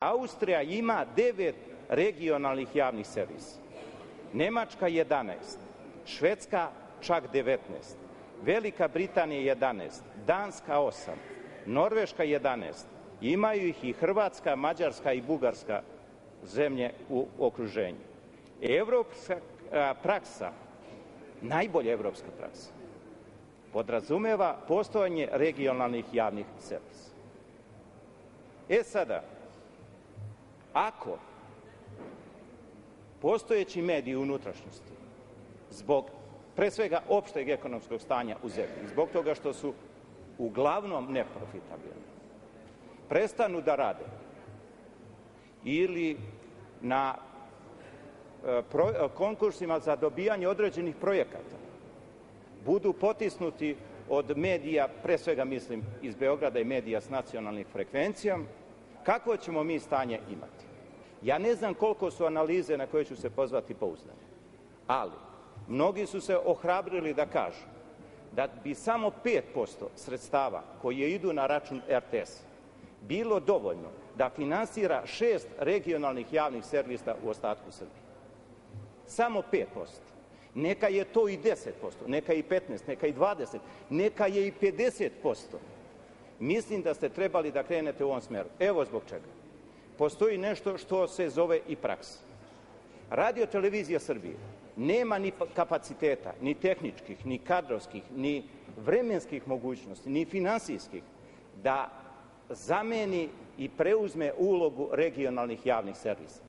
Austrija ima 9 regionalnih javnih servisa, Nemačka 11, Švedska čak 19, Velika Britanija 11, Danska 8, Norveška 11, imaju ih i Hrvatska, Mađarska i Bugarska, zemlje u okruženju. Evropska praksa, najbolja evropska praksa, podrazumeva postojanje regionalnih javnih servisa. Sada, ako postojeći mediji u unutrašnjosti, zbog pre svega opšteg ekonomskog stanja u zemlji, zbog toga što su uglavnom neprofitabilni, prestanu da rade ili na konkursima za dobijanje određenih projekata budu potisnuti od medija, pre svega mislim iz Beograda i medija s nacionalnim frekvencijama, kakvo ćemo mi stanje imati? Ja ne znam koliko su analize na koje ću se pozvati pouzdane, ali mnogi su se ohrabrili da kažu da bi samo 5% sredstava koje idu na račun RTS bilo dovoljno da finansira 6 regionalnih javnih servisa u ostatku Srbije. Samo 5%. Neka je to i 10%, neka i 15%, neka i 20%, neka je i 50%. Mislim da ste trebali da krenete u ovom smeru. Evo zbog čega. Postoji nešto što se zove i praksa. Radio-televizija Srbije nema ni kapaciteta, ni tehničkih, ni kadrovskih, ni vremenskih mogućnosti, ni finansijskih, da zameni i preuzme ulogu regionalnih javnih servisa.